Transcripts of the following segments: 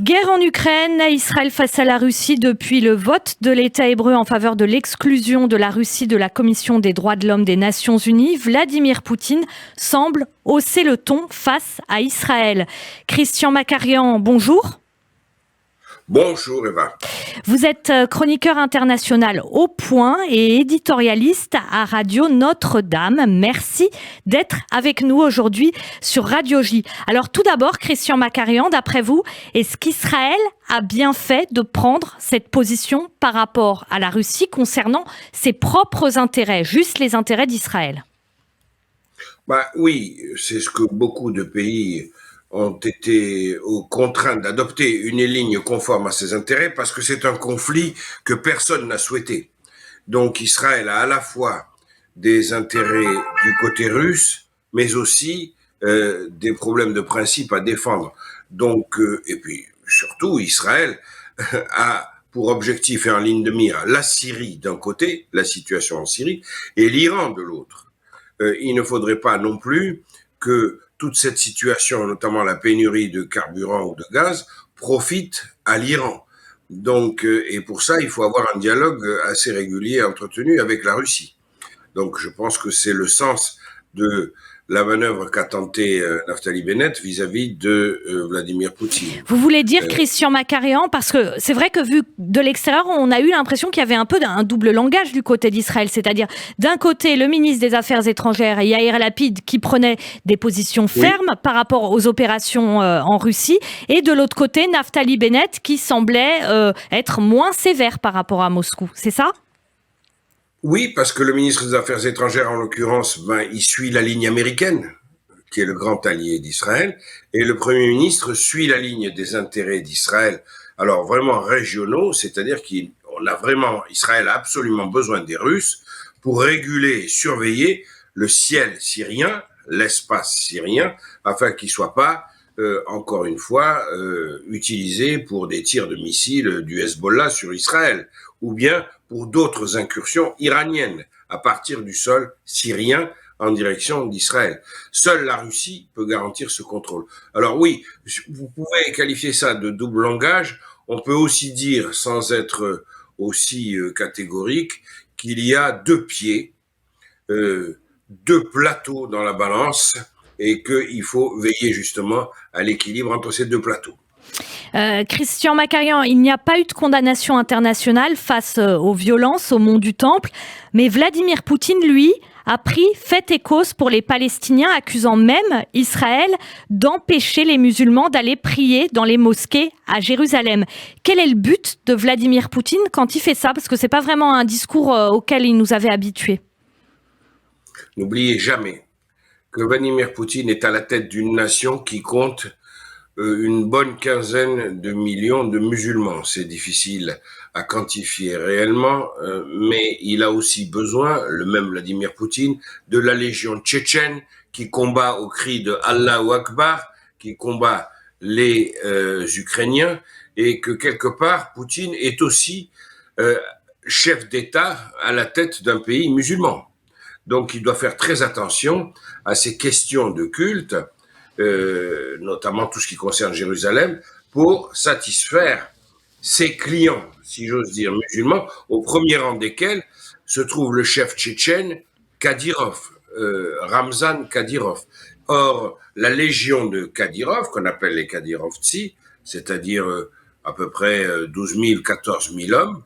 Guerre en Ukraine, Israël face à la Russie depuis le vote de l'État hébreu en faveur de l'exclusion de la Russie de la Commission des droits de l'homme des Nations Unies. Vladimir Poutine semble hausser le ton face à Israël. Christian Macarian, bonjour. Bonjour Eva. Vous êtes chroniqueur international au Point et éditorialiste à Radio Notre-Dame. Merci d'être avec nous aujourd'hui sur Radio J. Alors tout d'abord, Christian Macarian, d'après vous, est-ce qu'Israël a bien fait de prendre cette position par rapport à la Russie concernant ses propres intérêts, juste les intérêts d'Israël ? Oui, c'est ce que beaucoup de pays ont été contraints d'adopter, une ligne conforme à ses intérêts, parce que c'est un conflit que personne n'a souhaité. Donc Israël a à la fois des intérêts du côté russe, mais aussi des problèmes de principe à défendre. Donc, et puis surtout, Israël a pour objectif et en ligne de mire la Syrie d'un côté, la situation en Syrie, et l'Iran de l'autre. Il ne faudrait pas non plus que toute cette situation, notamment la pénurie de carburant ou de gaz, profite à l'Iran. Donc, et pour ça, il faut avoir un dialogue assez régulier entretenu avec la Russie. Donc, je pense que c'est le sens de la manœuvre qu'a tentée Naftali Bennett vis-à-vis de Vladimir Poutine. Vous voulez dire, Christian Macarian, parce que c'est vrai que vu de l'extérieur, on a eu l'impression qu'il y avait un peu un double langage du côté d'Israël, c'est-à-dire d'un côté le ministre des Affaires étrangères, Yair Lapid, qui prenait des positions fermes par rapport aux opérations en Russie, et de l'autre côté Naftali Bennett qui semblait être moins sévère par rapport à Moscou, c'est ça ? Oui, parce que le ministre des Affaires étrangères, en l'occurrence, il suit la ligne américaine, qui est le grand allié d'Israël, et le Premier ministre suit la ligne des intérêts d'Israël, alors vraiment régionaux, c'est-à-dire Israël a absolument besoin des Russes pour réguler et surveiller le ciel syrien, l'espace syrien, afin qu'il ne soit pas, encore une fois, utilisé pour des tirs de missiles du Hezbollah sur Israël, ou bien pour d'autres incursions iraniennes à partir du sol syrien en direction d'Israël. Seule la Russie peut garantir ce contrôle. Alors oui, vous pouvez qualifier ça de double langage. On peut aussi dire, sans être aussi catégorique, qu'il y a deux pieds, deux plateaux dans la balance et qu'il faut veiller justement à l'équilibre entre ces deux plateaux. Christian Macarian, il n'y a pas eu de condamnation internationale face aux violences au mont du Temple, mais Vladimir Poutine, lui, a pris fait et cause pour les Palestiniens, accusant même Israël d'empêcher les musulmans d'aller prier dans les mosquées à Jérusalem. Quel est le but de Vladimir Poutine quand il fait ça ? Parce que c'est pas vraiment un discours auquel il nous avait habitués. N'oubliez jamais que Vladimir Poutine est à la tête d'une nation qui compte une bonne quinzaine de millions de musulmans. C'est difficile à quantifier réellement, mais il a aussi besoin, le même Vladimir Poutine, de la légion tchétchène qui combat au cri de Allahu Akbar, qui combat les Ukrainiens, et que quelque part, Poutine est aussi chef d'État à la tête d'un pays musulman. Donc il doit faire très attention à ces questions de culte, notamment tout ce qui concerne Jérusalem, pour satisfaire ses clients, si j'ose dire, musulmans, au premier rang desquels se trouve le chef tchétchène Kadyrov, Ramzan Kadyrov. Or, la légion de Kadyrov, qu'on appelle les Kadyrovtsi, c'est-à-dire à peu près 12 000, 14 000 hommes,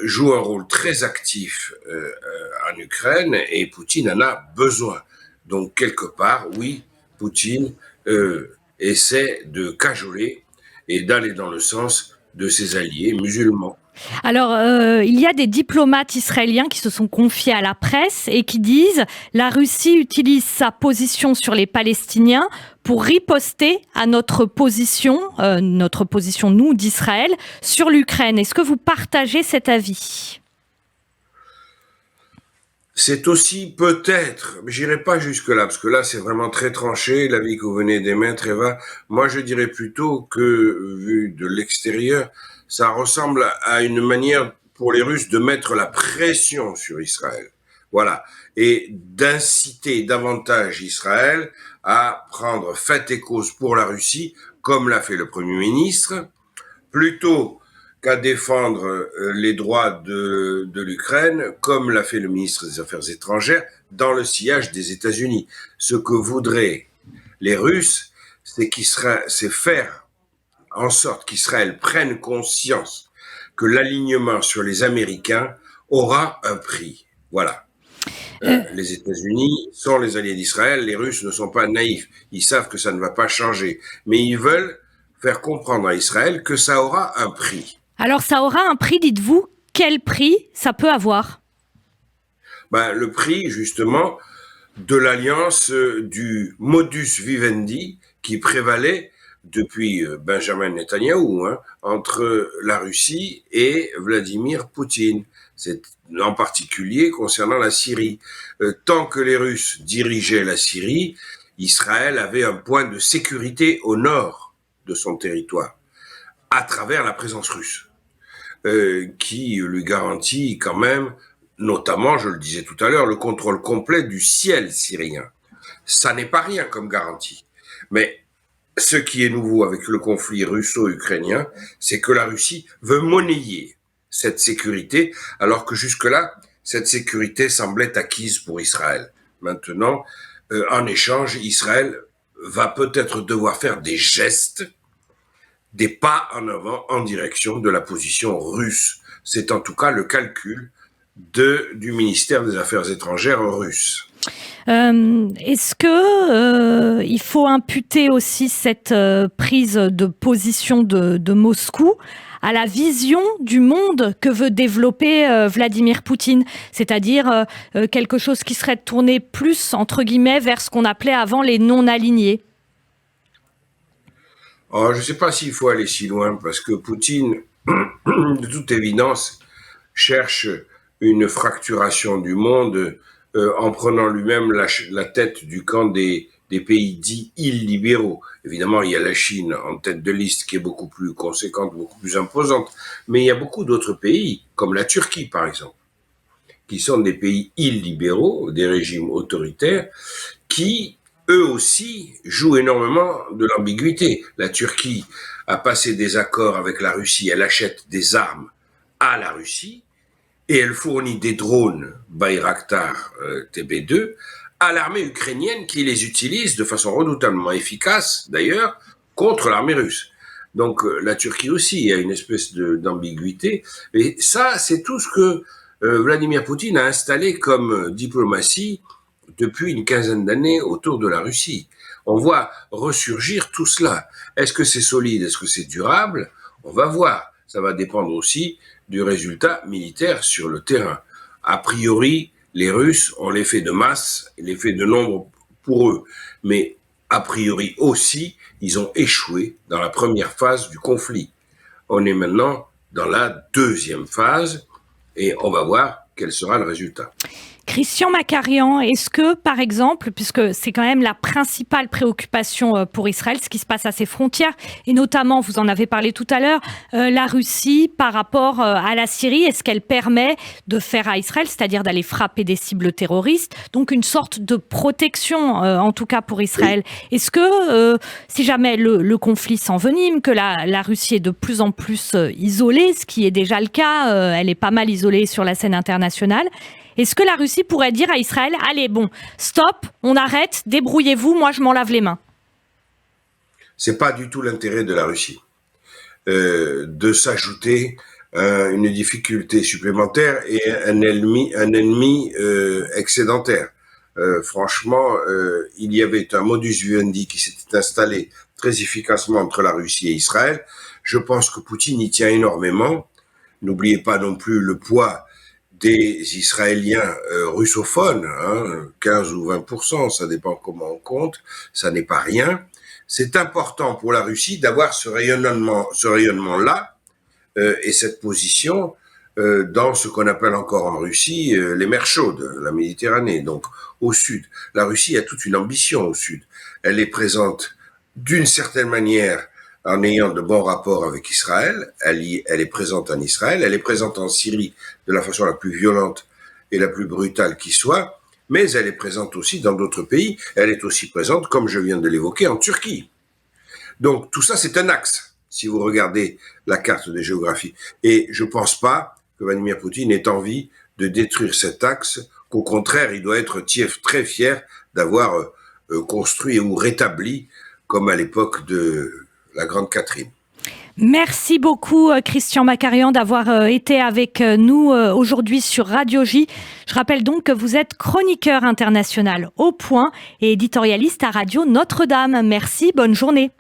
joue un rôle très actif en Ukraine et Poutine en a besoin. Donc, quelque part, oui, Poutine essaie de cajoler et d'aller dans le sens de ses alliés musulmans. Alors, il y a des diplomates israéliens qui se sont confiés à la presse et qui disent « La Russie utilise sa position sur les Palestiniens pour riposter à notre position, nous, d'Israël, sur l'Ukraine ». Est-ce que vous partagez cet avis ? C'est aussi peut-être, mais j'irai pas jusque-là, parce que là, c'est vraiment très tranché, l'avis que vous venez d'émettre, Eva. Moi, je dirais plutôt que, vu de l'extérieur, ça ressemble à une manière pour les Russes de mettre la pression sur Israël. Voilà. Et d'inciter davantage Israël à prendre fait et cause pour la Russie, comme l'a fait le Premier ministre, plutôt qu'à défendre les droits de l'Ukraine, comme l'a fait le ministre des Affaires étrangères, dans le sillage des États-Unis. Ce que voudraient les Russes, c'est faire en sorte qu'Israël prenne conscience que l'alignement sur les Américains aura un prix. Voilà. Les États-Unis sont les alliés d'Israël, les Russes ne sont pas naïfs, ils savent que ça ne va pas changer, mais ils veulent faire comprendre à Israël que ça aura un prix. Alors ça aura un prix, dites-vous. Quel prix ça peut avoir? Le prix, justement, de l'alliance du modus vivendi qui prévalait depuis Benjamin Netanyahou entre la Russie et Vladimir Poutine. C'est en particulier concernant la Syrie. Tant que les Russes dirigeaient la Syrie, Israël avait un point de sécurité au nord de son territoire, à travers la présence russe, qui lui garantit quand même, notamment, je le disais tout à l'heure, le contrôle complet du ciel syrien. Ça n'est pas rien comme garantie. Mais ce qui est nouveau avec le conflit russo-ukrainien, c'est que la Russie veut monnayer cette sécurité, alors que jusque-là, cette sécurité semblait acquise pour Israël. Maintenant, en échange, Israël va peut-être devoir faire des gestes, des pas en avant en direction de la position russe. C'est en tout cas le calcul du ministère des Affaires étrangères russe. Est-ce que il faut imputer aussi cette prise de position de Moscou à la vision du monde que veut développer Vladimir Poutine, c'est-à-dire quelque chose qui serait tourné plus, entre guillemets, vers ce qu'on appelait avant les non-alignés? Je ne sais pas s'il faut aller si loin, parce que Poutine, de toute évidence, cherche une fracturation du monde en prenant lui-même la tête du camp des pays dits illibéraux. Évidemment, il y a la Chine en tête de liste qui est beaucoup plus conséquente, beaucoup plus imposante, mais il y a beaucoup d'autres pays, comme la Turquie par exemple, qui sont des pays illibéraux, des régimes autoritaires, qui eux aussi jouent énormément de l'ambiguïté. La Turquie a passé des accords avec la Russie, elle achète des armes à la Russie, et elle fournit des drones Bayraktar TB2 à l'armée ukrainienne qui les utilise de façon redoutablement efficace, d'ailleurs, contre l'armée russe. Donc la Turquie aussi a une espèce d'ambiguïté. Et ça, c'est tout ce que Vladimir Poutine a installé comme diplomatie depuis une quinzaine d'années autour de la Russie. On voit ressurgir tout cela. Est-ce que c'est solide? Est-ce que c'est durable? On va voir. Ça va dépendre aussi du résultat militaire sur le terrain. A priori, les Russes ont l'effet de masse, l'effet de nombre pour eux. Mais a priori aussi, ils ont échoué dans la première phase du conflit. On est maintenant dans la deuxième phase et on va voir quel sera le résultat. Christian Macarian, est-ce que, par exemple, puisque c'est quand même la principale préoccupation pour Israël, ce qui se passe à ses frontières, et notamment, vous en avez parlé tout à l'heure, la Russie par rapport à la Syrie, est-ce qu'elle permet de faire à Israël, c'est-à-dire d'aller frapper des cibles terroristes, donc une sorte de protection, en tout cas pour Israël? Oui. Est-ce que, si jamais le conflit s'envenime, que la Russie est de plus en plus isolée, ce qui est déjà le cas, elle est pas mal isolée sur la scène internationale, est-ce que la Russie pourrait dire à Israël, allez, bon, stop, on arrête, débrouillez-vous, moi je m'en lave les mains? C'est pas du tout l'intérêt de la Russie de s'ajouter une difficulté supplémentaire et un ennemi excédentaire. Franchement, il y avait un modus vivendi qui s'était installé très efficacement entre la Russie et Israël. Je pense que Poutine y tient énormément. N'oubliez pas non plus le poids des Israéliens russophones, 15 ou 20%, ça dépend comment on compte, ça n'est pas rien. C'est important pour la Russie d'avoir ce rayonnement-là et cette position dans ce qu'on appelle encore en Russie les mers chaudes, la Méditerranée, donc au sud. La Russie a toute une ambition au sud. Elle est présente d'une certaine manière en ayant de bons rapports avec Israël, elle est présente en Israël, elle est présente en Syrie de la façon la plus violente et la plus brutale qui soit, mais elle est présente aussi dans d'autres pays, elle est aussi présente, comme je viens de l'évoquer, en Turquie. Donc tout ça, c'est un axe, si vous regardez la carte de géographie. Et je ne pense pas que Vladimir Poutine ait envie de détruire cet axe, qu'au contraire, il doit être très fier d'avoir construit ou rétabli, comme à l'époque de la Grande Catherine. Merci beaucoup Christian Macarian d'avoir été avec nous aujourd'hui sur Radio J. Je rappelle donc que vous êtes chroniqueur international au Point et éditorialiste à Radio Notre-Dame. Merci, bonne journée.